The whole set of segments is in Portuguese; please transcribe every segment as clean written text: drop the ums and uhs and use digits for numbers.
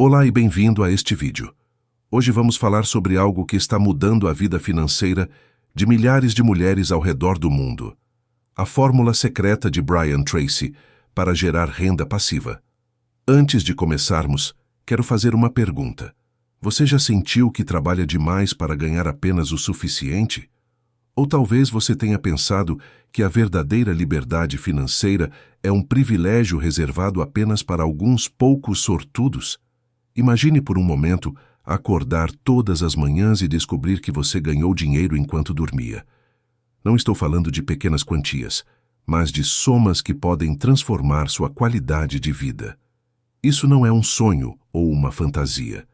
Olá e bem-vindo a este vídeo. Hoje vamos falar sobre algo que está mudando a vida financeira de milhares de mulheres ao redor do mundo. A fórmula secreta de Brian Tracy para gerar renda passiva. Antes de começarmos, quero fazer uma pergunta. Você já sentiu que trabalha demais para ganhar apenas o suficiente? Ou talvez você tenha pensado que a verdadeira liberdade financeira é um privilégio reservado apenas para alguns poucos sortudos? Imagine por um momento acordar todas as manhãs e descobrir que você ganhou dinheiro enquanto dormia. Não estou falando de pequenas quantias, mas de somas que podem transformar sua qualidade de vida. Isso não é um sonho ou uma fantasia.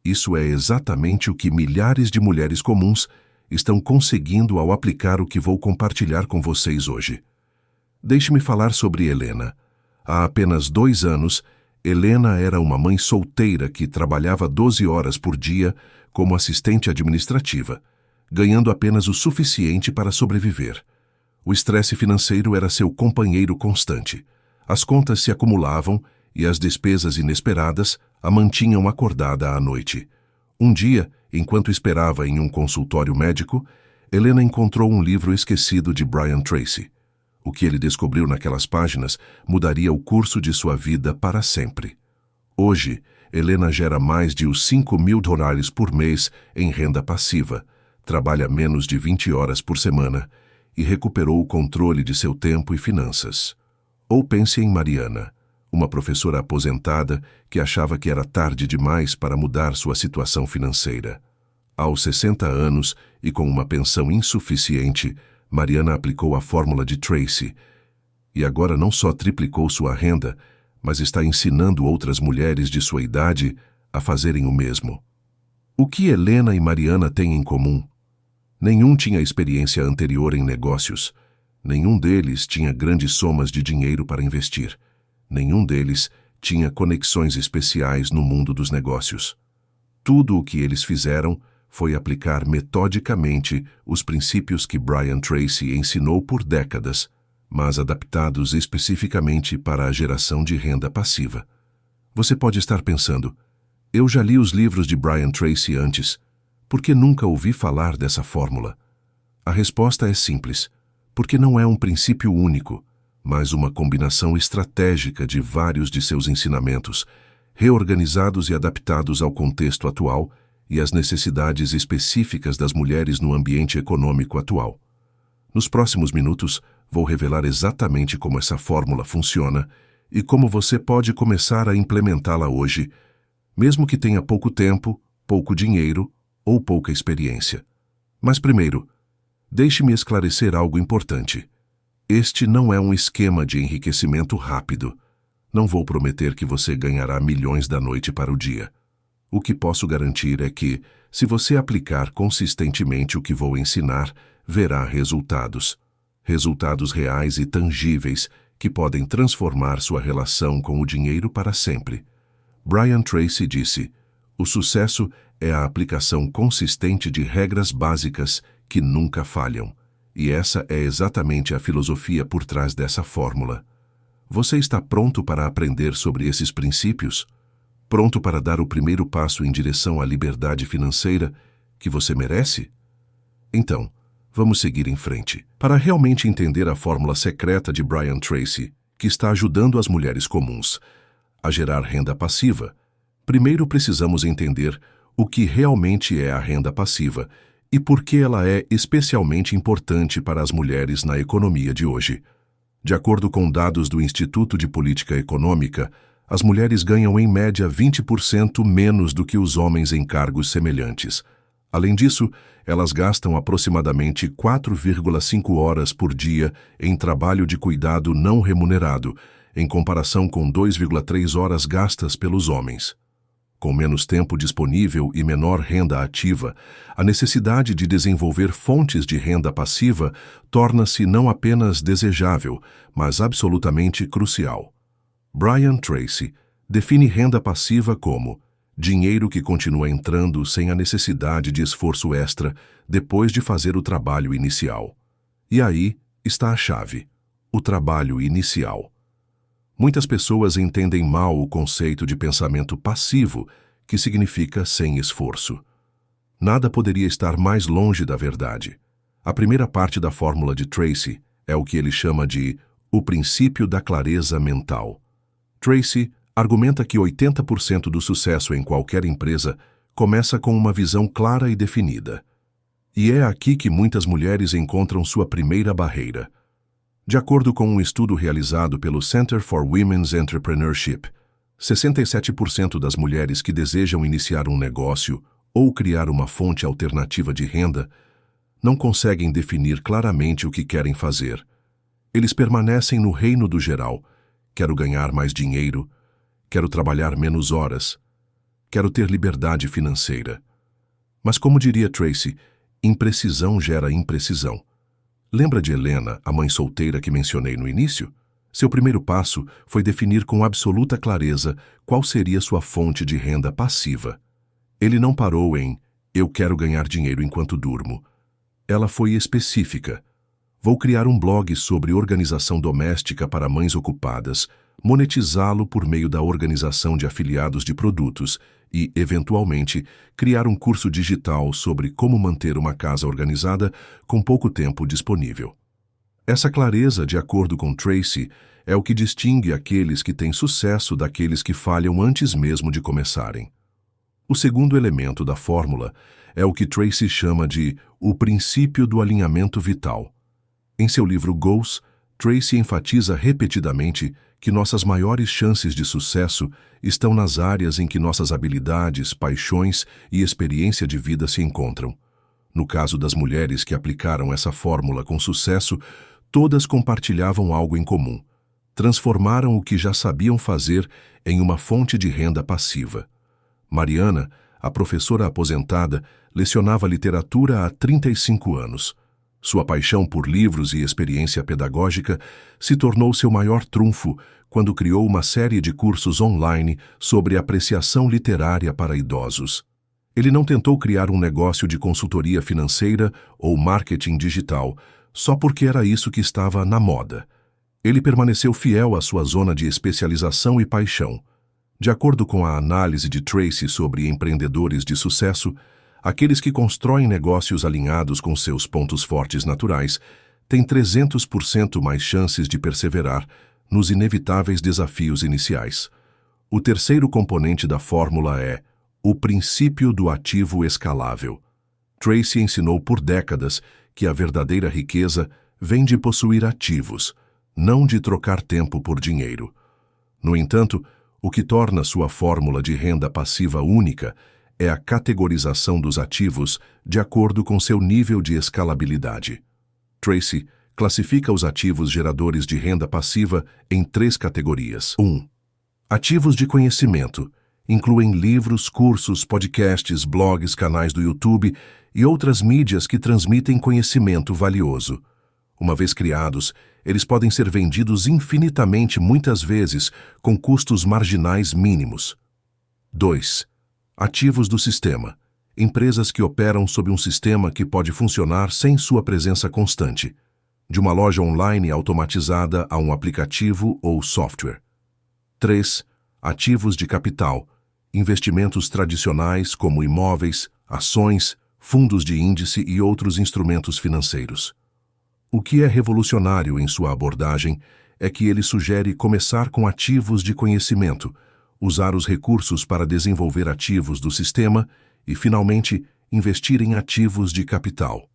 Isso é exatamente o que milhares de mulheres comuns estão conseguindo ao aplicar o que vou compartilhar com vocês hoje. Deixe-me falar sobre Helena. Há apenas 2 anos, Helena era uma mãe solteira que trabalhava 12 horas por dia como assistente administrativa, ganhando apenas o suficiente para sobreviver. O estresse financeiro era seu companheiro constante. As contas se acumulavam e as despesas inesperadas a mantinham acordada à noite. Um dia, enquanto esperava em um consultório médico, Helena encontrou um livro esquecido de Brian Tracy. O que ele descobriu naquelas páginas mudaria o curso de sua vida para sempre. Hoje, Helena gera mais de os $5.000 por mês em renda passiva, trabalha menos de 20 horas por semana e recuperou o controle de seu tempo e finanças. Ou pense em Mariana, uma professora aposentada que achava que era tarde demais para mudar sua situação financeira. Aos 60 anos e com uma pensão insuficiente, Mariana aplicou a fórmula de Tracy e agora não só triplicou sua renda, mas está ensinando outras mulheres de sua idade a fazerem o mesmo. O que Helena e Mariana têm em comum? Nenhum tinha experiência anterior em negócios. Nenhum deles tinha grandes somas de dinheiro para investir. Nenhum deles tinha conexões especiais no mundo dos negócios. Tudo o que eles fizeram foi aplicar metodicamente os princípios que Brian Tracy ensinou por décadas, mas adaptados especificamente para a geração de renda passiva. Você pode estar pensando, eu já li os livros de Brian Tracy antes, por que nunca ouvi falar dessa fórmula? A resposta é simples, porque não é um princípio único, mas uma combinação estratégica de vários de seus ensinamentos, reorganizados e adaptados ao contexto atual e às necessidades específicas das mulheres no ambiente econômico atual. Nos próximos minutos, vou revelar exatamente como essa fórmula funciona e como você pode começar a implementá-la hoje, mesmo que tenha pouco tempo, pouco dinheiro ou pouca experiência. Mas primeiro, deixe-me esclarecer algo importante. Este não é um esquema de enriquecimento rápido. Não vou prometer que você ganhará milhões da noite para o dia. O que posso garantir é que, se você aplicar consistentemente o que vou ensinar, verá resultados. Resultados reais e tangíveis que podem transformar sua relação com o dinheiro para sempre. Brian Tracy disse, o sucesso é a aplicação consistente de regras básicas que nunca falham. E essa é exatamente a filosofia por trás dessa fórmula. Você está pronto para aprender sobre esses princípios? Pronto para dar o primeiro passo em direção à liberdade financeira que você merece? Então, vamos seguir em frente. Para realmente entender a fórmula secreta de Brian Tracy, que está ajudando as mulheres comuns a gerar renda passiva, primeiro precisamos entender o que realmente é a renda passiva e por que ela é especialmente importante para as mulheres na economia de hoje. De acordo com dados do Instituto de Política Econômica, as mulheres ganham em média 20% menos do que os homens em cargos semelhantes. Além disso, elas gastam aproximadamente 4,5 horas por dia em trabalho de cuidado não remunerado, em comparação com 2,3 horas gastas pelos homens. Com menos tempo disponível e menor renda ativa, a necessidade de desenvolver fontes de renda passiva torna-se não apenas desejável, mas absolutamente crucial. Brian Tracy define renda passiva como dinheiro que continua entrando sem a necessidade de esforço extra depois de fazer o trabalho inicial. E aí está a chave: o trabalho inicial. Muitas pessoas entendem mal o conceito de pensamento passivo, que significa sem esforço. Nada poderia estar mais longe da verdade. A primeira parte da fórmula de Tracy é o que ele chama de o princípio da clareza mental. Tracy argumenta que 80% do sucesso em qualquer empresa começa com uma visão clara e definida. E é aqui que muitas mulheres encontram sua primeira barreira. De acordo com um estudo realizado pelo Center for Women's Entrepreneurship, 67% das mulheres que desejam iniciar um negócio ou criar uma fonte alternativa de renda não conseguem definir claramente o que querem fazer. Eles permanecem no reino do geral. Quero ganhar mais dinheiro, quero trabalhar menos horas, quero ter liberdade financeira. Mas como diria Tracy, imprecisão gera imprecisão. Lembra de Helena, a mãe solteira que mencionei no início? Seu primeiro passo foi definir com absoluta clareza qual seria sua fonte de renda passiva. Ele não parou em "eu quero ganhar dinheiro enquanto durmo". Ela foi específica. Vou criar um blog sobre organização doméstica para mães ocupadas, monetizá-lo por meio da organização de afiliados de produtos e, eventualmente, criar um curso digital sobre como manter uma casa organizada com pouco tempo disponível. Essa clareza, de acordo com Tracy, é o que distingue aqueles que têm sucesso daqueles que falham antes mesmo de começarem. O segundo elemento da fórmula é o que Tracy chama de o princípio do alinhamento vital. Em seu livro Goals, Tracy enfatiza repetidamente que nossas maiores chances de sucesso estão nas áreas em que nossas habilidades, paixões e experiência de vida se encontram. No caso das mulheres que aplicaram essa fórmula com sucesso, todas compartilhavam algo em comum. Transformaram o que já sabiam fazer em uma fonte de renda passiva. Mariana, a professora aposentada, lecionava literatura há 35 anos. Sua paixão por livros e experiência pedagógica se tornou seu maior trunfo quando criou uma série de cursos online sobre apreciação literária para idosos. Ele não tentou criar um negócio de consultoria financeira ou marketing digital só porque era isso que estava na moda. Ele permaneceu fiel à sua zona de especialização e paixão. De acordo com a análise de Tracy sobre empreendedores de sucesso, aqueles que constroem negócios alinhados com seus pontos fortes naturais têm 300% mais chances de perseverar nos inevitáveis desafios iniciais. O terceiro componente da fórmula é o princípio do ativo escalável. Tracy ensinou por décadas que a verdadeira riqueza vem de possuir ativos, não de trocar tempo por dinheiro. No entanto, o que torna sua fórmula de renda passiva única é a categorização dos ativos de acordo com seu nível de escalabilidade. Tracy classifica os ativos geradores de renda passiva em 3 categorias. 1. Ativos de conhecimento. Incluem livros, cursos, podcasts, blogs, canais do YouTube e outras mídias que transmitem conhecimento valioso. Uma vez criados, eles podem ser vendidos infinitamente muitas vezes com custos marginais mínimos. 2. Ativos do sistema. Empresas que operam sob um sistema que pode funcionar sem sua presença constante, de uma loja online automatizada a um aplicativo ou software. 3. Ativos de capital. Investimentos tradicionais como imóveis, ações, fundos de índice e outros instrumentos financeiros. O que é revolucionário em sua abordagem é que ele sugere começar com ativos de conhecimento, usar os recursos para desenvolver ativos do sistema e, finalmente, investir em ativos de capital.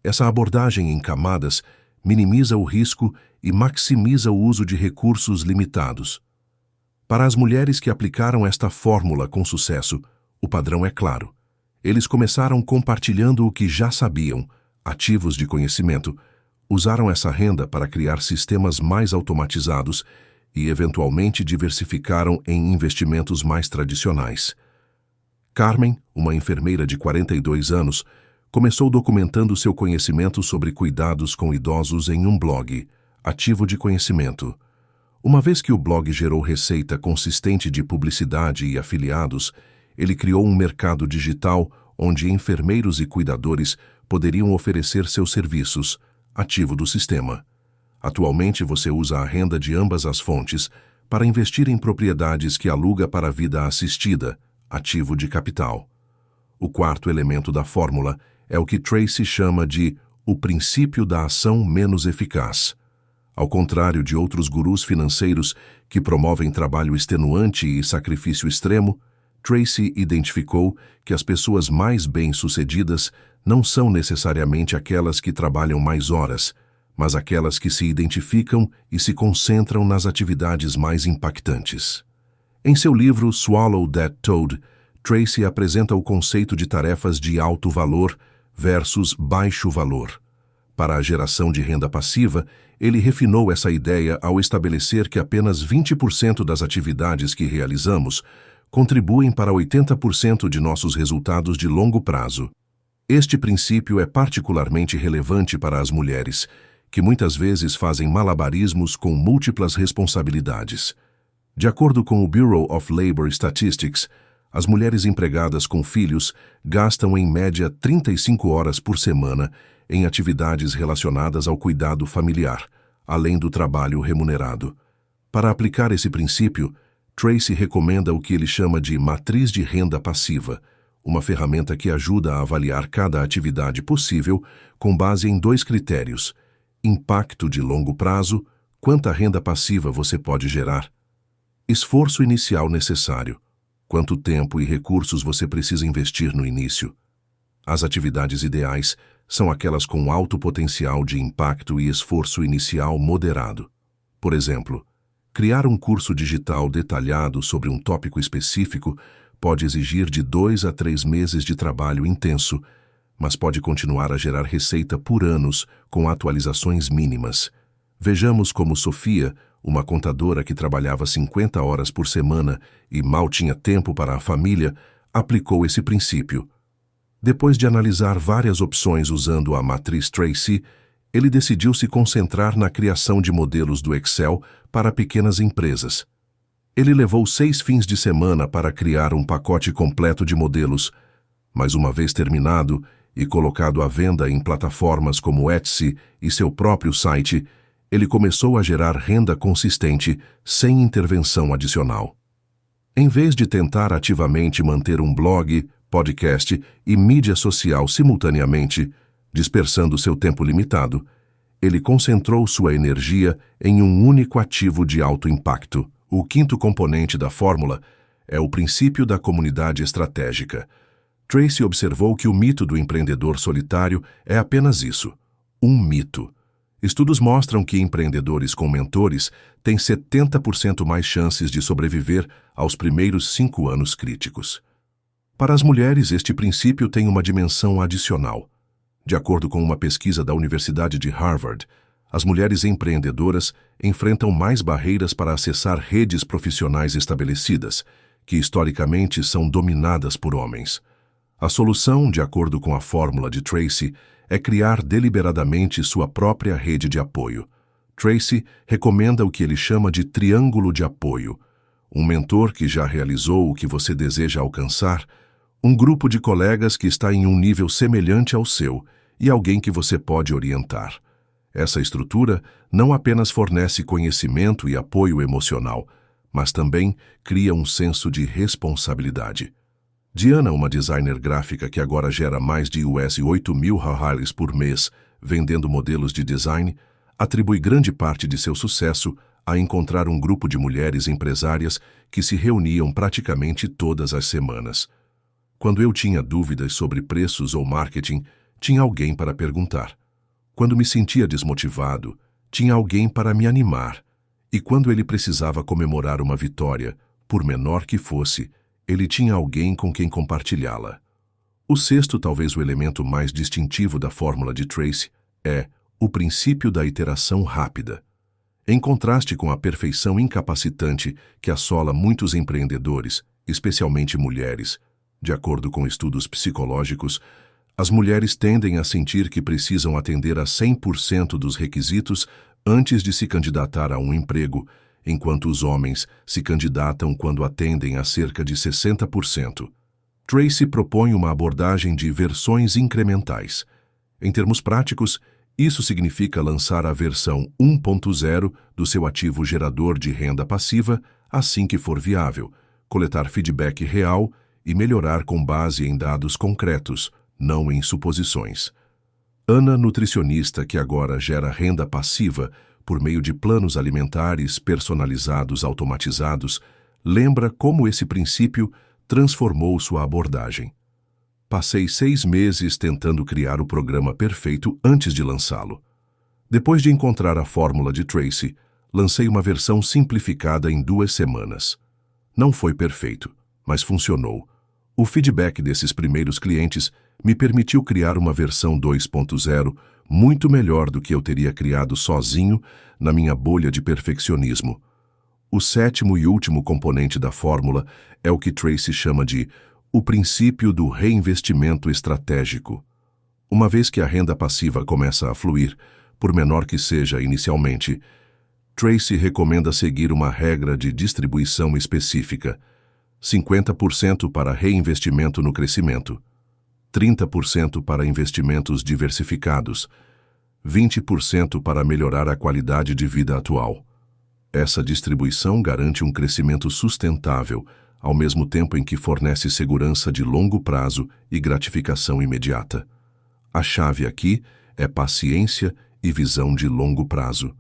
Essa abordagem em camadas minimiza o risco e maximiza o uso de recursos limitados. Para as mulheres que aplicaram esta fórmula com sucesso, o padrão é claro. Eles começaram compartilhando o que já sabiam, ativos de conhecimento, usaram essa renda para criar sistemas mais automatizados e, eventualmente, diversificaram em investimentos mais tradicionais. Carmen, uma enfermeira de 42 anos, começou documentando seu conhecimento sobre cuidados com idosos em um blog, Ativo de Conhecimento. Uma vez que o blog gerou receita consistente de publicidade e afiliados, ele criou um mercado digital onde enfermeiros e cuidadores poderiam oferecer seus serviços, ativo do sistema. Atualmente você usa a renda de ambas as fontes para investir em propriedades que aluga para a vida assistida, ativo de capital. O quarto elemento da fórmula é o que Tracy chama de o princípio da ação menos eficaz. Ao contrário de outros gurus financeiros que promovem trabalho extenuante e sacrifício extremo, Tracy identificou que as pessoas mais bem-sucedidas não são necessariamente aquelas que trabalham mais horas, mas aquelas que se identificam e se concentram nas atividades mais impactantes. Em seu livro Swallow That Toad, Tracy apresenta o conceito de tarefas de alto valor versus baixo valor. Para a geração de renda passiva, ele refinou essa ideia ao estabelecer que apenas 20% das atividades que realizamos contribuem para 80% de nossos resultados de longo prazo. Este princípio é particularmente relevante para as mulheres, que muitas vezes fazem malabarismos com múltiplas responsabilidades. De acordo com o Bureau of Labor Statistics, as mulheres empregadas com filhos gastam em média 35 horas por semana em atividades relacionadas ao cuidado familiar, além do trabalho remunerado. Para aplicar esse princípio, Tracy recomenda o que ele chama de matriz de renda passiva, uma ferramenta que ajuda a avaliar cada atividade possível com base em 2 critérios: impacto de longo prazo, quanta renda passiva você pode gerar; esforço inicial necessário, quanto tempo e recursos você precisa investir no início. As atividades ideais são aquelas com alto potencial de impacto e esforço inicial moderado. Por exemplo, criar um curso digital detalhado sobre um tópico específico pode exigir de 2 a 3 meses de trabalho intenso, mas pode continuar a gerar receita por anos com atualizações mínimas. Vejamos como Sofia, uma contadora que trabalhava 50 horas por semana e mal tinha tempo para a família, aplicou esse princípio. Depois de analisar várias opções usando a matriz Tracy, ele decidiu se concentrar na criação de modelos do Excel para pequenas empresas. Ele levou 6 fins de semana para criar um pacote completo de modelos, mas uma vez terminado e colocado à venda em plataformas como Etsy e seu próprio site, ele começou a gerar renda consistente sem intervenção adicional. Em vez de tentar ativamente manter um blog, podcast e mídia social simultaneamente, dispersando seu tempo limitado, ele concentrou sua energia em um único ativo de alto impacto. O quinto componente da fórmula é o princípio da comunidade estratégica. Tracy observou que o mito do empreendedor solitário é apenas isso, um mito. Estudos mostram que empreendedores com mentores têm 70% mais chances de sobreviver aos primeiros 5 anos críticos. Para as mulheres, este princípio tem uma dimensão adicional. De acordo com uma pesquisa da Universidade de Harvard, as mulheres empreendedoras enfrentam mais barreiras para acessar redes profissionais estabelecidas, que historicamente são dominadas por homens. A solução, de acordo com a fórmula de Tracy, é criar deliberadamente sua própria rede de apoio. Tracy recomenda o que ele chama de triângulo de apoio: um mentor que já realizou o que você deseja alcançar, um grupo de colegas que está em um nível semelhante ao seu e alguém que você pode orientar. Essa estrutura não apenas fornece conhecimento e apoio emocional, mas também cria um senso de responsabilidade. Diana, uma designer gráfica que agora gera mais de $8.000 por mês vendendo modelos de design, atribui grande parte de seu sucesso a encontrar um grupo de mulheres empresárias que se reuniam praticamente todas as semanas. Quando eu tinha dúvidas sobre preços ou marketing, tinha alguém para perguntar. Quando me sentia desmotivado, tinha alguém para me animar. E quando ele precisava comemorar uma vitória, por menor que fosse, ele tinha alguém com quem compartilhá-la. O sexto, talvez o elemento mais distintivo da fórmula de Tracy, é o princípio da iteração rápida. Em contraste com a perfeição incapacitante que assola muitos empreendedores, especialmente mulheres, de acordo com estudos psicológicos, as mulheres tendem a sentir que precisam atender a 100% dos requisitos antes de se candidatar a um emprego, enquanto os homens se candidatam quando atendem a cerca de 60%. Tracy propõe uma abordagem de versões incrementais. Em termos práticos, Isso significa lançar a versão 1.0 do seu ativo gerador de renda passiva assim que for viável, coletar feedback real e melhorar com base em dados concretos, não em suposições. Ana, nutricionista que agora gera renda passiva por meio de planos alimentares personalizados automatizados, lembra como esse princípio transformou sua abordagem. Passei 6 meses tentando criar o programa perfeito antes de lançá-lo. Depois de encontrar a fórmula de Tracy, lancei uma versão simplificada em 2 semanas. Não foi perfeito, mas funcionou. O feedback desses primeiros clientes me permitiu criar uma versão 2.0 muito melhor do que eu teria criado sozinho na minha bolha de perfeccionismo. O 7º e último componente da fórmula é o que Tracy chama de o princípio do reinvestimento estratégico. Uma vez que a renda passiva começa a fluir, por menor que seja inicialmente, Tracy recomenda seguir uma regra de distribuição específica: 50% para reinvestimento no crescimento, 30% para investimentos diversificados, 20% para melhorar a qualidade de vida atual. Essa distribuição garante um crescimento sustentável, ao mesmo tempo em que fornece segurança de longo prazo e gratificação imediata. A chave aqui é paciência e visão de longo prazo.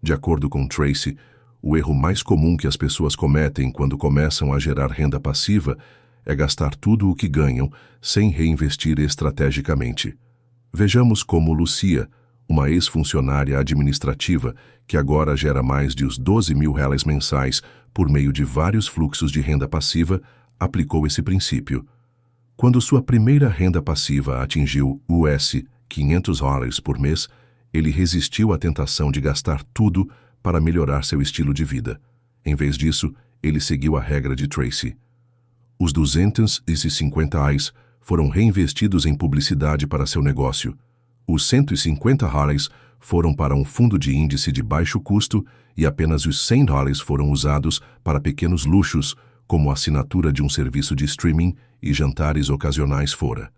De acordo com Tracy, o erro mais comum que as pessoas cometem quando começam a gerar renda passiva é gastar tudo o que ganham sem reinvestir estrategicamente. Vejamos como Lucia, uma ex-funcionária administrativa que agora gera mais de os R$12.000 mensais por meio de vários fluxos de renda passiva, aplicou esse princípio. Quando sua primeira renda passiva atingiu US$500 por mês, ele resistiu à tentação de gastar tudo para melhorar seu estilo de vida. Em vez disso, ele seguiu a regra de Tracy. Os R$250 foram reinvestidos em publicidade para seu negócio. Os R$150 foram para um fundo de índice de baixo custo e apenas os R$100 foram usados para pequenos luxos, como a assinatura de um serviço de streaming e jantares ocasionais fora.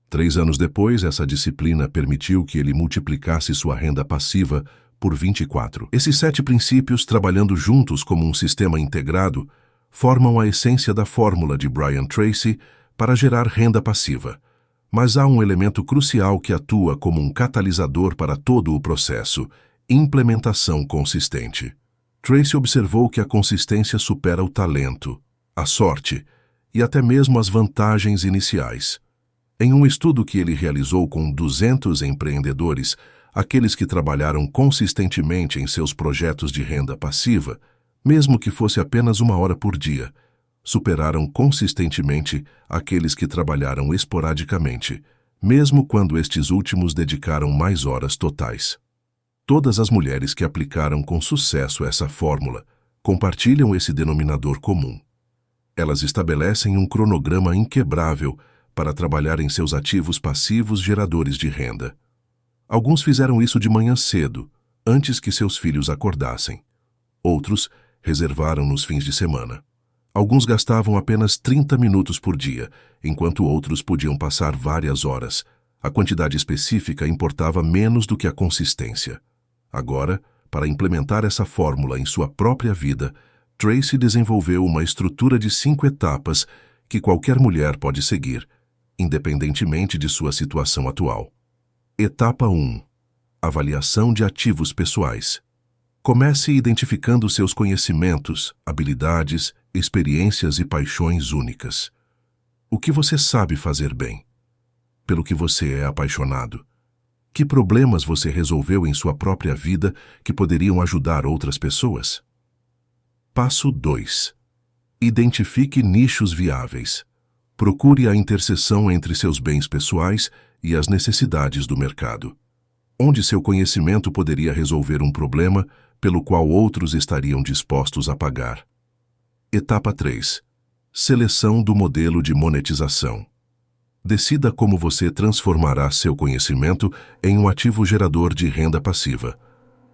3 anos depois, essa disciplina permitiu que ele multiplicasse sua renda passiva por 24. Esses 7 princípios, trabalhando juntos como um sistema integrado, formam a essência da fórmula de Brian Tracy para gerar renda passiva. Mas há um elemento crucial que atua como um catalisador para todo o processo: implementação consistente. Tracy observou que a consistência supera o talento, a sorte e até mesmo as vantagens iniciais. Em um estudo que ele realizou com 200 empreendedores, aqueles que trabalharam consistentemente em seus projetos de renda passiva, mesmo que fosse apenas 1 hora por dia, superaram consistentemente aqueles que trabalharam esporadicamente, mesmo quando estes últimos dedicaram mais horas totais. Todas as mulheres que aplicaram com sucesso essa fórmula compartilham esse denominador comum. Elas estabelecem um cronograma inquebrável para trabalhar em seus ativos passivos geradores de renda. Alguns fizeram isso de manhã cedo, antes que seus filhos acordassem. Outros reservaram nos fins de semana. Alguns gastavam apenas 30 minutos por dia, enquanto outros podiam passar várias horas. A quantidade específica importava menos do que a consistência. Agora, para implementar essa fórmula em sua própria vida, Tracy desenvolveu uma estrutura de 5 etapas que qualquer mulher pode seguir, independentemente de sua situação atual. Etapa 1. Avaliação de ativos pessoais. Comece identificando seus conhecimentos, habilidades, experiências e paixões únicas. O que você sabe fazer bem? Pelo que você é apaixonado? Que problemas você resolveu em sua própria vida que poderiam ajudar outras pessoas? Passo 2. Identifique nichos viáveis. Procure a interseção entre seus bens pessoais e as necessidades do mercado. Onde seu conhecimento poderia resolver um problema pelo qual outros estariam dispostos a pagar. Etapa 3. Seleção do modelo de monetização. Decida como você transformará seu conhecimento em um ativo gerador de renda passiva.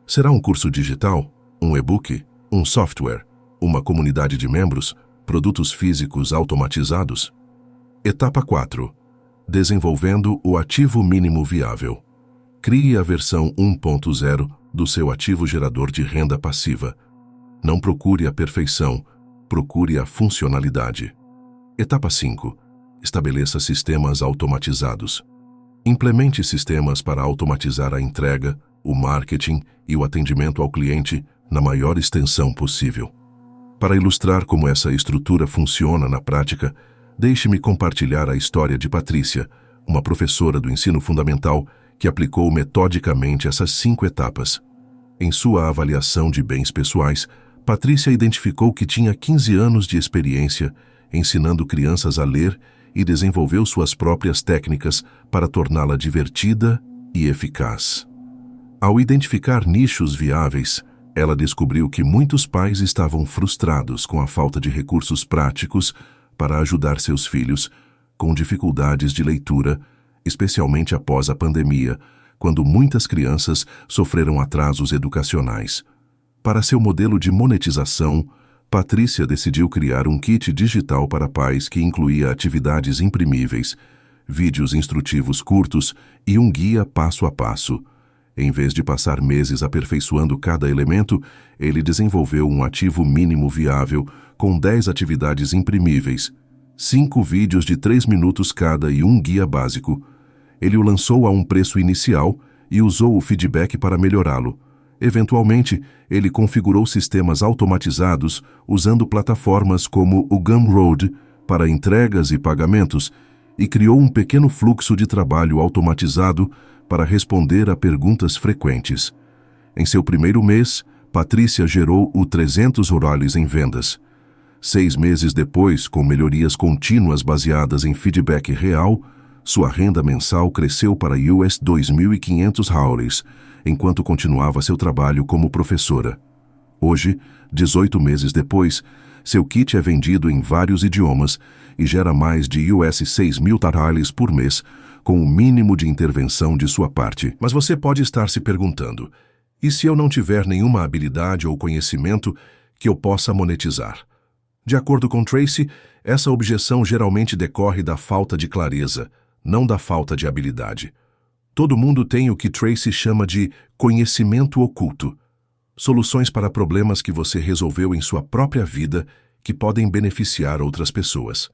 Será um curso digital, um e-book, um software, uma comunidade de membros, produtos físicos automatizados? Etapa 4. Desenvolvendo o ativo mínimo viável. Crie a versão 1.0 do seu ativo gerador de renda passiva. Não procure a perfeição, procure a funcionalidade. Etapa 5. Estabeleça sistemas automatizados. Implemente sistemas para automatizar a entrega, o marketing e o atendimento ao cliente na maior extensão possível. Para ilustrar como essa estrutura funciona na prática, deixe-me compartilhar a história de Patrícia, uma professora do ensino fundamental que aplicou metodicamente essas 5 etapas. Em sua avaliação de bens pessoais, Patrícia identificou que tinha 15 anos de experiência ensinando crianças a ler e desenvolveu suas próprias técnicas para torná-la divertida e eficaz. Ao identificar nichos viáveis, ela descobriu que muitos pais estavam frustrados com a falta de recursos práticos para ajudar seus filhos com dificuldades de leitura, especialmente após a pandemia, quando muitas crianças sofreram atrasos educacionais. Para seu modelo de monetização, Patrícia decidiu criar um kit digital para pais que incluía atividades imprimíveis, vídeos instrutivos curtos e um guia passo a passo. Em vez de passar meses aperfeiçoando cada elemento, ele desenvolveu um ativo mínimo viável com 10 atividades imprimíveis, 5 vídeos de 3 minutos cada e um guia básico. Ele o lançou a um preço inicial e usou o feedback para melhorá-lo. Eventualmente, ele configurou sistemas automatizados usando plataformas como o Gumroad para entregas e pagamentos e criou um pequeno fluxo de trabalho automatizado para responder a perguntas frequentes. Em seu primeiro mês, Patrícia gerou o 300 horários em vendas. 6 meses depois, com melhorias contínuas baseadas em feedback real, sua renda mensal cresceu para US$ 2.500 hours, enquanto continuava seu trabalho como professora. Hoje, 18 meses depois, seu kit é vendido em vários idiomas e gera mais de US$ 6.000 por mês, com o mínimo de intervenção de sua parte. Mas você pode estar se perguntando, e se eu não tiver nenhuma habilidade ou conhecimento que eu possa monetizar? De acordo com Tracy, essa objeção geralmente decorre da falta de clareza, não da falta de habilidade. Todo mundo tem o que Tracy chama de conhecimento oculto, soluções para problemas que você resolveu em sua própria vida que podem beneficiar outras pessoas.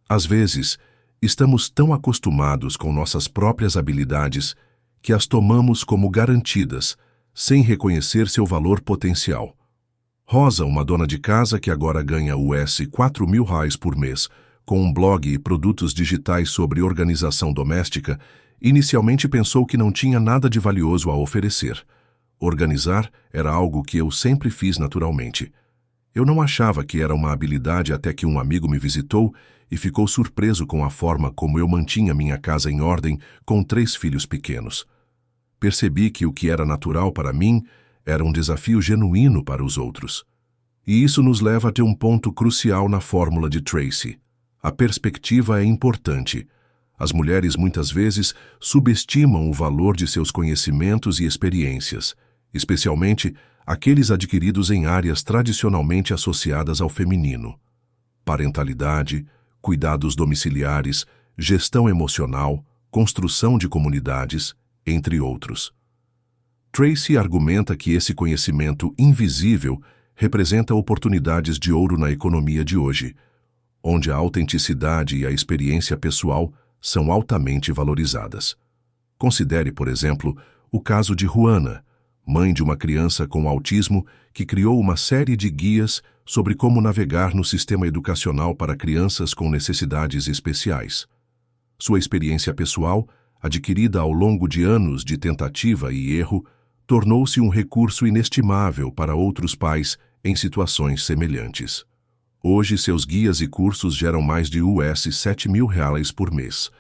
Às vezes, estamos tão acostumados com nossas próprias habilidades que as tomamos como garantidas, sem reconhecer seu valor potencial. Rosa, uma dona de casa que agora ganha US$ 4.000 por mês, com um blog e produtos digitais sobre organização doméstica, inicialmente pensou que não tinha nada de valioso a oferecer. Organizar era algo que eu sempre fiz naturalmente. Eu não achava que era uma habilidade até que um amigo me visitou e ficou surpreso com a forma como eu mantinha minha casa em ordem com 3 filhos pequenos. Percebi que o que era natural para mim era um desafio genuíno para os outros. E isso nos leva a ter um ponto crucial na fórmula de Tracy. A perspectiva é importante. As mulheres muitas vezes subestimam o valor de seus conhecimentos e experiências, especialmente aqueles adquiridos em áreas tradicionalmente associadas ao feminino. Parentalidade, cuidados domiciliares, gestão emocional, construção de comunidades, entre outros. Tracy argumenta que esse conhecimento invisível representa oportunidades de ouro na economia de hoje, onde a autenticidade e a experiência pessoal são altamente valorizadas. Considere, por exemplo, o caso de Juana, mãe de uma criança com autismo que criou uma série de guias sobre como navegar no sistema educacional para crianças com necessidades especiais. Sua experiência pessoal, adquirida ao longo de anos de tentativa e erro, tornou-se um recurso inestimável para outros pais em situações semelhantes. Hoje, seus guias e cursos geram mais de US$ 7.000 por mês.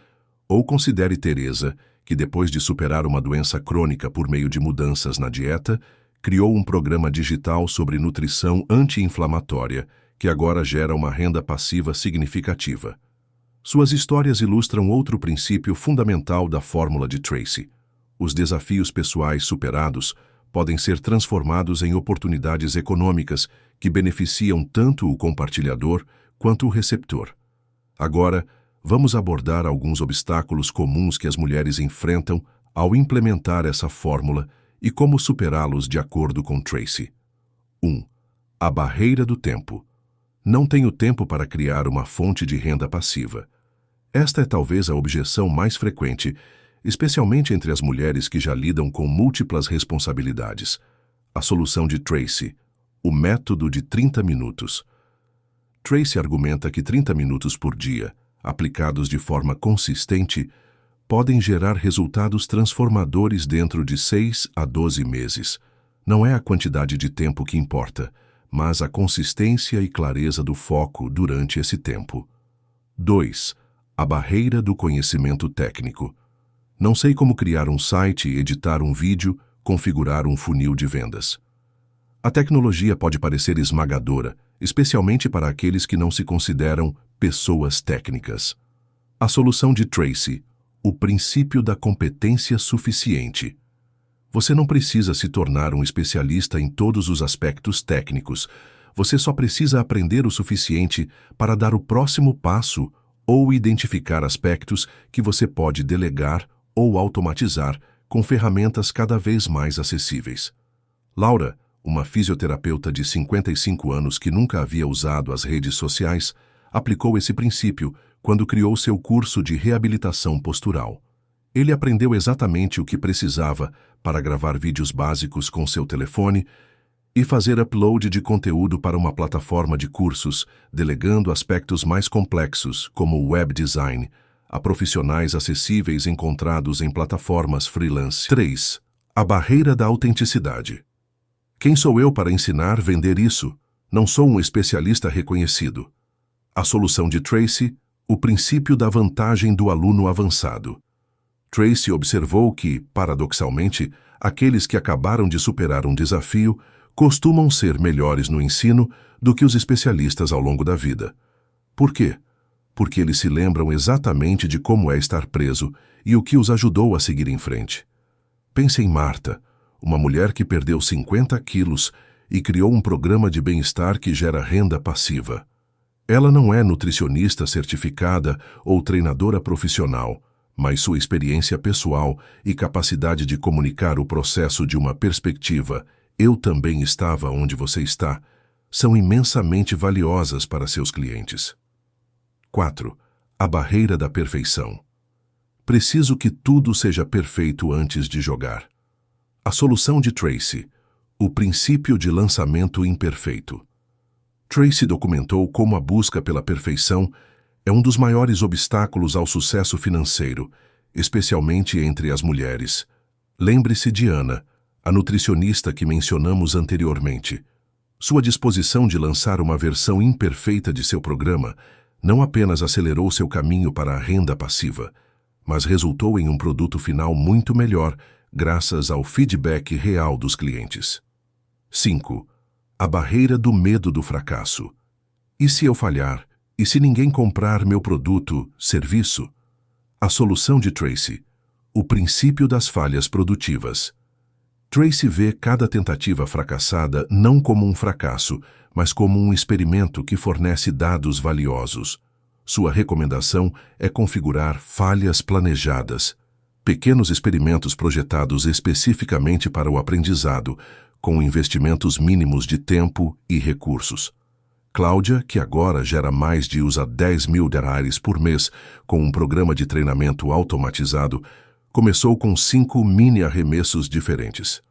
Ou considere Teresa, que depois de superar uma doença crônica por meio de mudanças na dieta, criou um programa digital sobre nutrição anti-inflamatória, que agora gera uma renda passiva significativa. Suas histórias ilustram outro princípio fundamental da fórmula de Tracy. Os desafios pessoais superados podem ser transformados em oportunidades econômicas que beneficiam tanto o compartilhador quanto o receptor. Agora, vamos abordar alguns obstáculos comuns que as mulheres enfrentam ao implementar essa fórmula e como superá-los de acordo com Tracy. 1. A barreira do tempo. Não tenho tempo para criar uma fonte de renda passiva. Esta é talvez a objeção mais frequente, especialmente entre as mulheres que já lidam com múltiplas responsabilidades. A solução de Tracy: o método de 30 minutos. Tracy argumenta que 30 minutos por dia, aplicados de forma consistente, podem gerar resultados transformadores dentro de 6 a 12 meses. Não é a quantidade de tempo que importa, mas a consistência e clareza do foco durante esse tempo. 2. A barreira do conhecimento técnico. Não sei como criar um site, editar um vídeo, configurar um funil de vendas. A tecnologia pode parecer esmagadora, especialmente para aqueles que não se consideram pessoas técnicas. A solução de Tracy: o princípio da competência suficiente. Você não precisa se tornar um especialista em todos os aspectos técnicos. Você só precisa aprender o suficiente para dar o próximo passo ou identificar aspectos que você pode delegar ou automatizar com ferramentas cada vez mais acessíveis. Laura, uma fisioterapeuta de 55 anos que nunca havia usado as redes sociais, aplicou esse princípio quando criou seu curso de reabilitação postural. Ele aprendeu exatamente o que precisava para gravar vídeos básicos com seu telefone e fazer upload de conteúdo para uma plataforma de cursos, delegando aspectos mais complexos, como web design, a profissionais acessíveis encontrados em plataformas freelance. 3. A barreira da autenticidade. Quem sou eu para ensinar a vender isso? Não sou um especialista reconhecido. A solução de Tracy: o princípio da vantagem do aluno avançado. Tracy observou que, paradoxalmente, aqueles que acabaram de superar um desafio costumam ser melhores no ensino do que os especialistas ao longo da vida. Por quê? Porque eles se lembram exatamente de como é estar preso e o que os ajudou a seguir em frente. Pense em Marta, uma mulher que perdeu 50 quilos e criou um programa de bem-estar que gera renda passiva. Ela não é nutricionista certificada ou treinadora profissional, mas sua experiência pessoal e capacidade de comunicar o processo de uma perspectiva "eu também estava onde você está" são imensamente valiosas para seus clientes. 4. A barreira da perfeição. Preciso que tudo seja perfeito antes de jogar. A solução de Tracy: o princípio de lançamento imperfeito. Tracy documentou como a busca pela perfeição é um dos maiores obstáculos ao sucesso financeiro, especialmente entre as mulheres. Lembre-se de Ana, a nutricionista que mencionamos anteriormente. Sua disposição de lançar uma versão imperfeita de seu programa não apenas acelerou seu caminho para a renda passiva, mas resultou em um produto final muito melhor graças ao feedback real dos clientes. 5. A barreira do medo do fracasso. E se eu falhar? E se ninguém comprar meu produto, serviço? A solução de Tracy: o princípio das falhas produtivas. Tracy vê cada tentativa fracassada não como um fracasso, mas como um experimento que fornece dados valiosos. Sua recomendação é configurar falhas planejadas, pequenos experimentos projetados especificamente para o aprendizado, com investimentos mínimos de tempo e recursos. Cláudia, que agora gera mais de US$10.000 por mês com um programa de treinamento automatizado, começou com 5 mini-arremessos diferentes.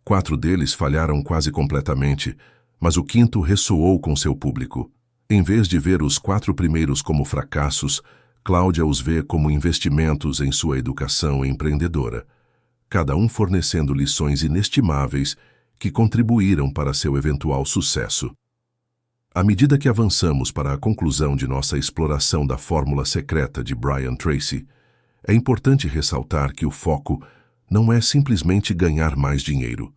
4 deles falharam quase completamente, mas o quinto ressoou com seu público. Em vez de ver os 4 primeiros como fracassos, Cláudia os vê como investimentos em sua educação empreendedora, cada um fornecendo lições inestimáveis que contribuíram para seu eventual sucesso. À medida que avançamos para a conclusão de nossa exploração da fórmula secreta de Brian Tracy, é importante ressaltar que o foco não é simplesmente ganhar mais dinheiro.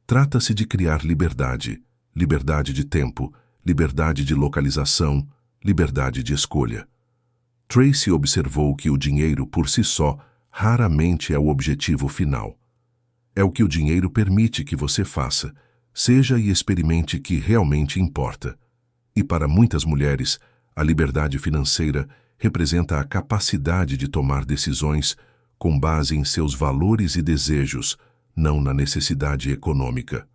Trata-se de criar liberdade, liberdade de tempo, liberdade de localização, liberdade de escolha. Tracy observou que o dinheiro por si só raramente é o objetivo final. É o que o dinheiro permite que você faça, seja e experimente que realmente importa. E para muitas mulheres, a liberdade financeira representa a capacidade de tomar decisões com base em seus valores e desejos, não na necessidade econômica.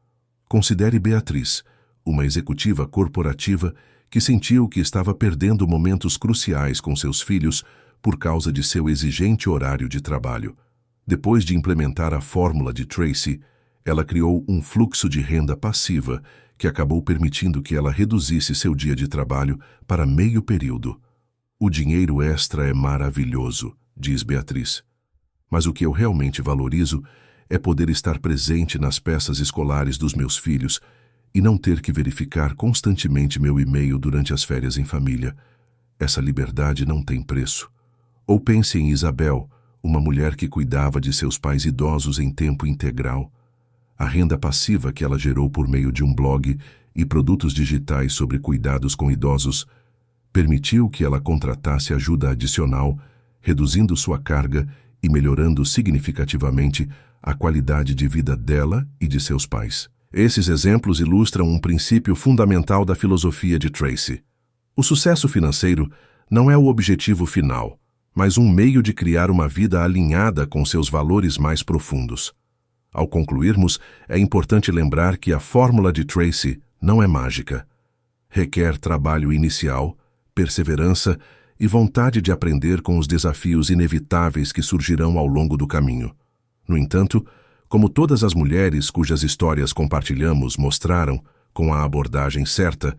Considere Beatriz, uma executiva corporativa que sentiu que estava perdendo momentos cruciais com seus filhos por causa de seu exigente horário de trabalho. Depois de implementar a fórmula de Tracy, ela criou um fluxo de renda passiva que acabou permitindo que ela reduzisse seu dia de trabalho para meio período. O dinheiro extra é maravilhoso, diz Beatriz. Mas o que eu realmente valorizo é poder estar presente nas peças escolares dos meus filhos e não ter que verificar constantemente meu e-mail durante as férias em família. Essa liberdade não tem preço. Ou pense em Isabel, uma mulher que cuidava de seus pais idosos em tempo integral. A renda passiva que ela gerou por meio de um blog e produtos digitais sobre cuidados com idosos permitiu que ela contratasse ajuda adicional, reduzindo sua carga e melhorando significativamente a qualidade de vida dela e de seus pais. Esses exemplos ilustram um princípio fundamental da filosofia de Tracy. O sucesso financeiro não é o objetivo final, mas um meio de criar uma vida alinhada com seus valores mais profundos. Ao concluirmos, é importante lembrar que a fórmula de Tracy não é mágica. Requer trabalho inicial, perseverança e vontade de aprender com os desafios inevitáveis que surgirão ao longo do caminho. No entanto, como todas as mulheres cujas histórias compartilhamos mostraram, com a abordagem certa,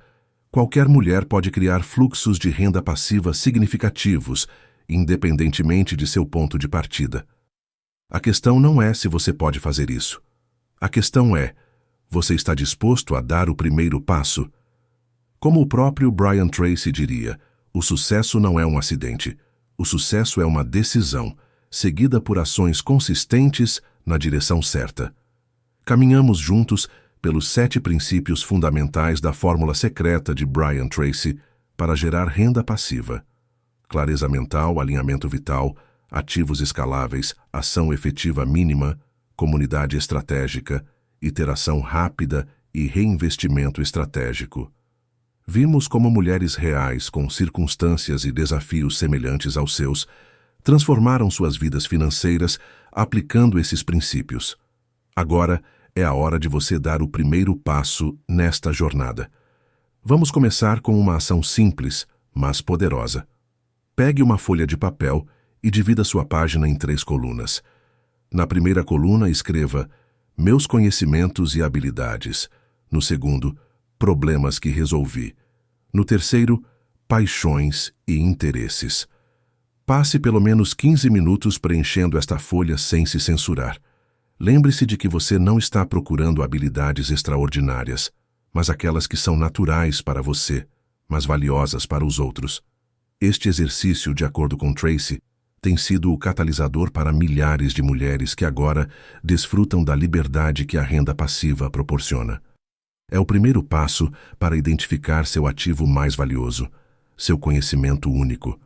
qualquer mulher pode criar fluxos de renda passiva significativos, independentemente de seu ponto de partida. A questão não é se você pode fazer isso. A questão é, você está disposto a dar o primeiro passo? Como o próprio Brian Tracy diria, o sucesso não é um acidente. O sucesso é uma decisão, seguida por ações consistentes na direção certa. Caminhamos juntos pelos 7 princípios fundamentais da fórmula secreta de Brian Tracy para gerar renda passiva. Clareza mental, alinhamento vital, ativos escaláveis, ação efetiva mínima, comunidade estratégica, iteração rápida e reinvestimento estratégico. Vimos como mulheres reais com circunstâncias e desafios semelhantes aos seus transformaram suas vidas financeiras aplicando esses princípios. Agora é a hora de você dar o primeiro passo nesta jornada. Vamos começar com uma ação simples, mas poderosa. Pegue uma folha de papel e divida sua página em 3 colunas. Na primeira coluna, escreva meus conhecimentos e habilidades. No segundo, problemas que resolvi. No terceiro, paixões e interesses. Passe pelo menos 15 minutos preenchendo esta folha sem se censurar. Lembre-se de que você não está procurando habilidades extraordinárias, mas aquelas que são naturais para você, mas valiosas para os outros. Este exercício, de acordo com Tracy, tem sido o catalisador para milhares de mulheres que agora desfrutam da liberdade que a renda passiva proporciona. É o primeiro passo para identificar seu ativo mais valioso, seu conhecimento único.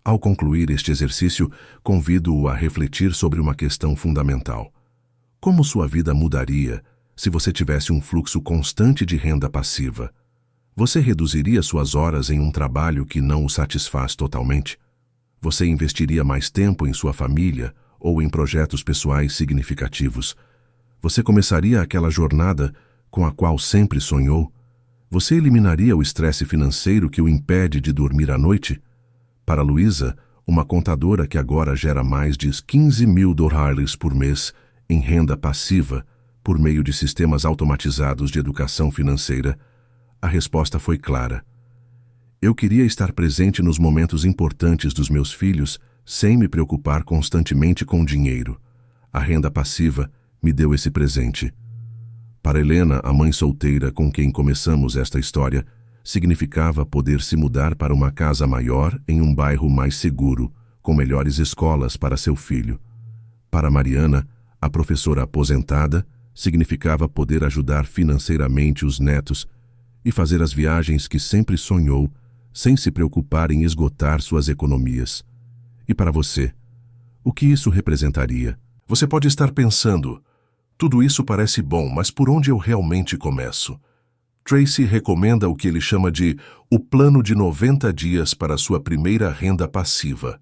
Ao concluir este exercício, convido-o a refletir sobre uma questão fundamental. Como sua vida mudaria se você tivesse um fluxo constante de renda passiva? Você reduziria suas horas em um trabalho que não o satisfaz totalmente? Você investiria mais tempo em sua família ou em projetos pessoais significativos? Você começaria aquela jornada com a qual sempre sonhou? Você eliminaria o estresse financeiro que o impede de dormir à noite? Para Luísa, uma contadora que agora gera mais de $15.000 por mês em renda passiva por meio de sistemas automatizados de educação financeira, a resposta foi clara. Eu queria estar presente nos momentos importantes dos meus filhos sem me preocupar constantemente com dinheiro. A renda passiva me deu esse presente. Para Helena, a mãe solteira com quem começamos esta história, significava poder se mudar para uma casa maior em um bairro mais seguro, com melhores escolas para seu filho. Para Mariana, a professora aposentada, significava poder ajudar financeiramente os netos e fazer as viagens que sempre sonhou, sem se preocupar em esgotar suas economias. E para você, o que isso representaria? Você pode estar pensando, tudo isso parece bom, mas por onde eu realmente começo? Tracy recomenda o que ele chama de o plano de 90 dias para sua primeira renda passiva.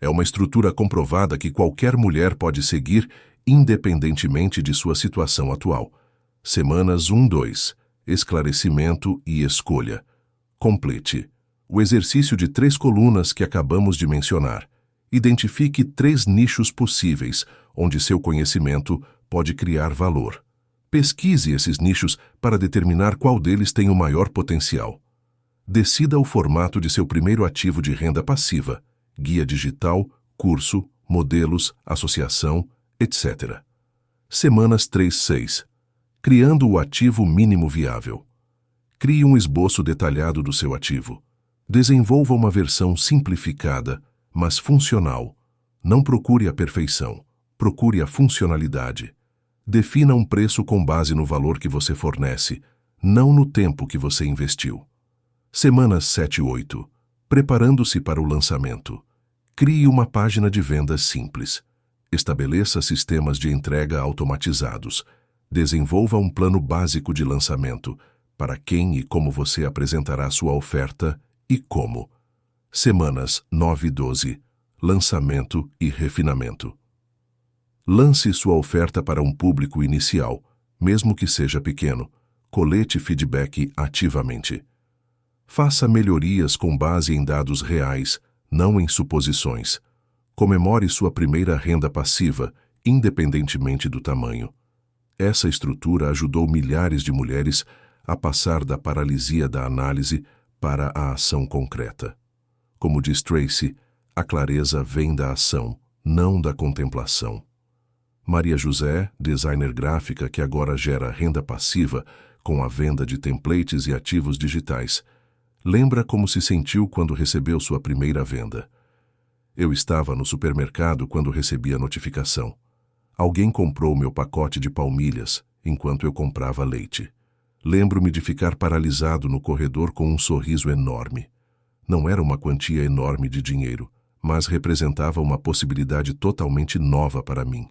É uma estrutura comprovada que qualquer mulher pode seguir independentemente de sua situação atual. Semanas 1-2. Esclarecimento e escolha. Complete o exercício de 3 colunas que acabamos de mencionar. Identifique 3 nichos possíveis onde seu conhecimento pode criar valor. Pesquise esses nichos para determinar qual deles tem o maior potencial. Decida o formato de seu primeiro ativo de renda passiva: guia digital, curso, modelos, associação, etc. Semanas 3-6. Criando o ativo mínimo viável. Crie um esboço detalhado do seu ativo. Desenvolva uma versão simplificada, mas funcional. Não procure a perfeição, procure a funcionalidade. Defina um preço com base no valor que você fornece, não no tempo que você investiu. Semanas 7-8. Preparando-se para o lançamento. Crie uma página de vendas simples. Estabeleça sistemas de entrega automatizados. Desenvolva um plano básico de lançamento, para quem e como você apresentará sua oferta e como. Semanas 9-12. Lançamento e refinamento. Lance sua oferta para um público inicial, mesmo que seja pequeno. Colete feedback ativamente. Faça melhorias com base em dados reais, não em suposições. Comemore sua primeira renda passiva, independentemente do tamanho. Essa estrutura ajudou milhares de mulheres a passar da paralisia da análise para a ação concreta. Como diz Tracy, a clareza vem da ação, não da contemplação. Maria José, designer gráfica que agora gera renda passiva com a venda de templates e ativos digitais, lembra como se sentiu quando recebeu sua primeira venda. Eu estava no supermercado quando recebi a notificação. Alguém comprou meu pacote de palmilhas enquanto eu comprava leite. Lembro-me de ficar paralisado no corredor com um sorriso enorme. Não era uma quantia enorme de dinheiro, mas representava uma possibilidade totalmente nova para mim.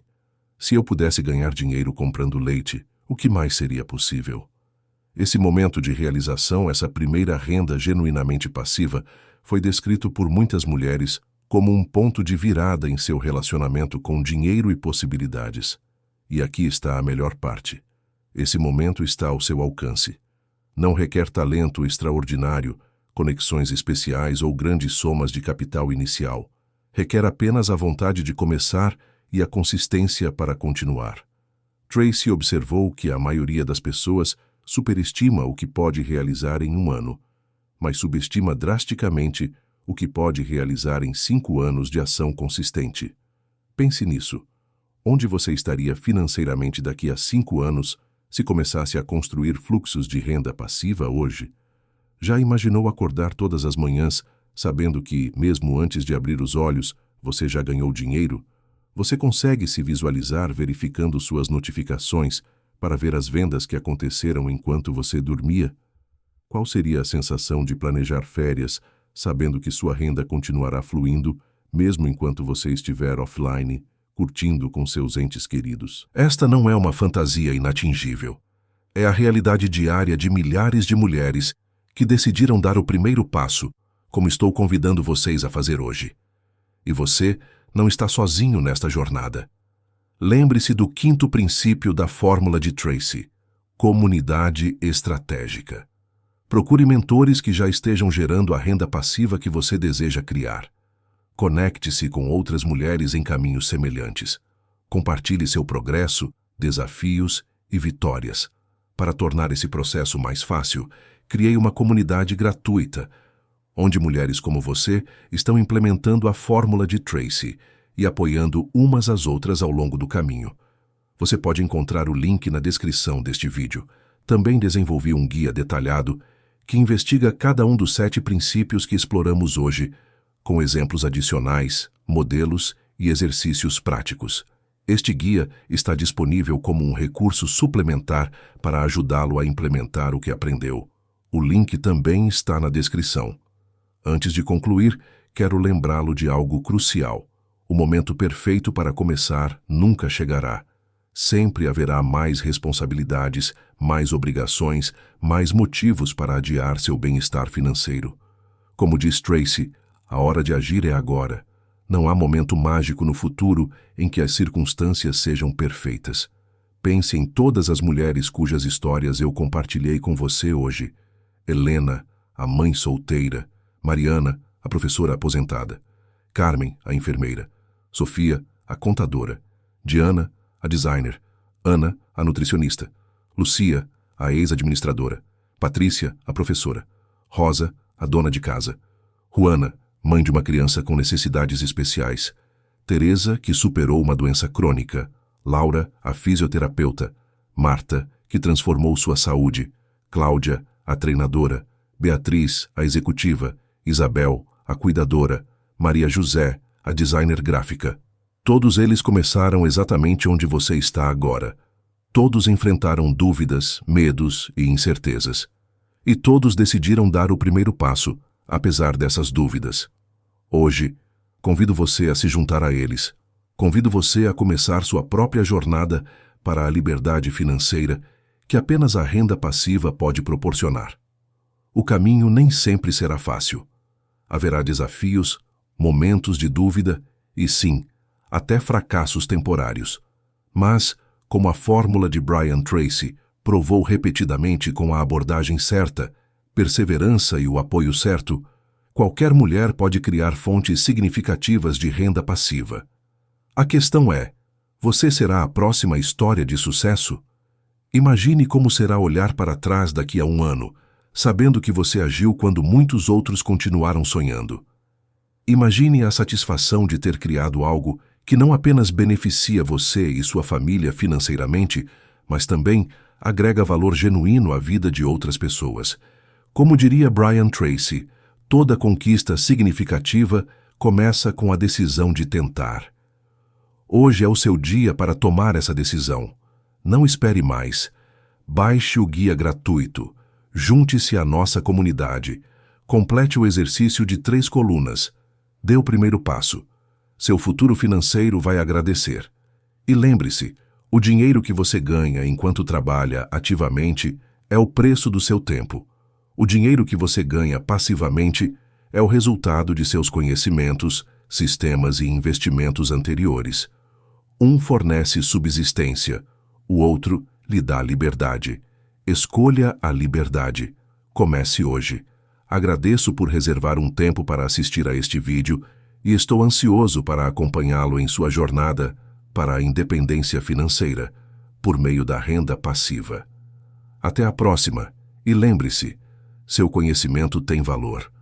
Se eu pudesse ganhar dinheiro comprando leite, o que mais seria possível? Esse momento de realização, essa primeira renda genuinamente passiva, foi descrito por muitas mulheres como um ponto de virada em seu relacionamento com dinheiro e possibilidades. E aqui está a melhor parte. Esse momento está ao seu alcance. Não requer talento extraordinário, conexões especiais ou grandes somas de capital inicial. Requer apenas a vontade de começar e a consistência para continuar. Tracy observou que a maioria das pessoas superestima o que pode realizar em um ano, mas subestima drasticamente o que pode realizar em 5 anos de ação consistente. Pense nisso. Onde você estaria financeiramente daqui a 5 anos se começasse a construir fluxos de renda passiva hoje? Já imaginou acordar todas as manhãs sabendo que, mesmo antes de abrir os olhos, você já ganhou dinheiro? Você consegue se visualizar verificando suas notificações para ver as vendas que aconteceram enquanto você dormia? Qual seria a sensação de planejar férias, sabendo que sua renda continuará fluindo, mesmo enquanto você estiver offline, curtindo com seus entes queridos? Esta não é uma fantasia inatingível. É a realidade diária de milhares de mulheres que decidiram dar o primeiro passo, como estou convidando vocês a fazer hoje. E você não está sozinho nesta jornada. Lembre-se do 5º princípio da fórmula de Tracy: comunidade estratégica. Procure mentores que já estejam gerando a renda passiva que você deseja criar. Conecte-se com outras mulheres em caminhos semelhantes. Compartilhe seu progresso, desafios e vitórias. Para tornar esse processo mais fácil, criei uma comunidade gratuita, onde mulheres como você estão implementando a fórmula de Tracy e apoiando umas às outras ao longo do caminho. Você pode encontrar o link na descrição deste vídeo. Também desenvolvi um guia detalhado que investiga cada um dos 7 princípios que exploramos hoje, com exemplos adicionais, modelos e exercícios práticos. Este guia está disponível como um recurso suplementar para ajudá-lo a implementar o que aprendeu. O link também está na descrição. Antes de concluir, quero lembrá-lo de algo crucial. O momento perfeito para começar nunca chegará. Sempre haverá mais responsabilidades, mais obrigações, mais motivos para adiar seu bem-estar financeiro. Como diz Tracy, a hora de agir é agora. Não há momento mágico no futuro em que as circunstâncias sejam perfeitas. Pense em todas as mulheres cujas histórias eu compartilhei com você hoje. Helena, a mãe solteira. Mariana, a professora aposentada. Carmen, a enfermeira. Sofia, a contadora. Diana, a designer. Ana, a nutricionista. Lucia, a ex-administradora. Patrícia, a professora. Rosa, a dona de casa. Juana, mãe de uma criança com necessidades especiais. Teresa, que superou uma doença crônica. Laura, a fisioterapeuta. Marta, que transformou sua saúde. Cláudia, a treinadora. Beatriz, a executiva. Isabel, a cuidadora. Maria José, a designer gráfica. Todos eles começaram exatamente onde você está agora. Todos enfrentaram dúvidas, medos e incertezas. E todos decidiram dar o primeiro passo, apesar dessas dúvidas. Hoje, convido você a se juntar a eles. Convido você a começar sua própria jornada para a liberdade financeira que apenas a renda passiva pode proporcionar. O caminho nem sempre será fácil. Haverá desafios, momentos de dúvida e, sim, até fracassos temporários. Mas, como a fórmula de Brian Tracy provou repetidamente com a abordagem certa, perseverança e o apoio certo, qualquer mulher pode criar fontes significativas de renda passiva. A questão é, você será a próxima história de sucesso? Imagine como será olhar para trás daqui a um ano, sabendo que você agiu quando muitos outros continuaram sonhando. Imagine a satisfação de ter criado algo que não apenas beneficia você e sua família financeiramente, mas também agrega valor genuíno à vida de outras pessoas. Como diria Brian Tracy, toda conquista significativa começa com a decisão de tentar. Hoje é o seu dia para tomar essa decisão. Não espere mais. Baixe o guia gratuito. Junte-se à nossa comunidade. Complete o exercício de 3 colunas. Dê o primeiro passo. Seu futuro financeiro vai agradecer. E lembre-se, o dinheiro que você ganha enquanto trabalha ativamente é o preço do seu tempo. O dinheiro que você ganha passivamente é o resultado de seus conhecimentos, sistemas e investimentos anteriores. Um fornece subsistência, o outro lhe dá liberdade. Escolha a liberdade. Comece hoje. Agradeço por reservar um tempo para assistir a este vídeo e estou ansioso para acompanhá-lo em sua jornada para a independência financeira, por meio da renda passiva. Até a próxima, e lembre-se, seu conhecimento tem valor.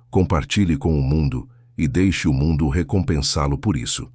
Compartilhe com o mundo e deixe o mundo recompensá-lo por isso.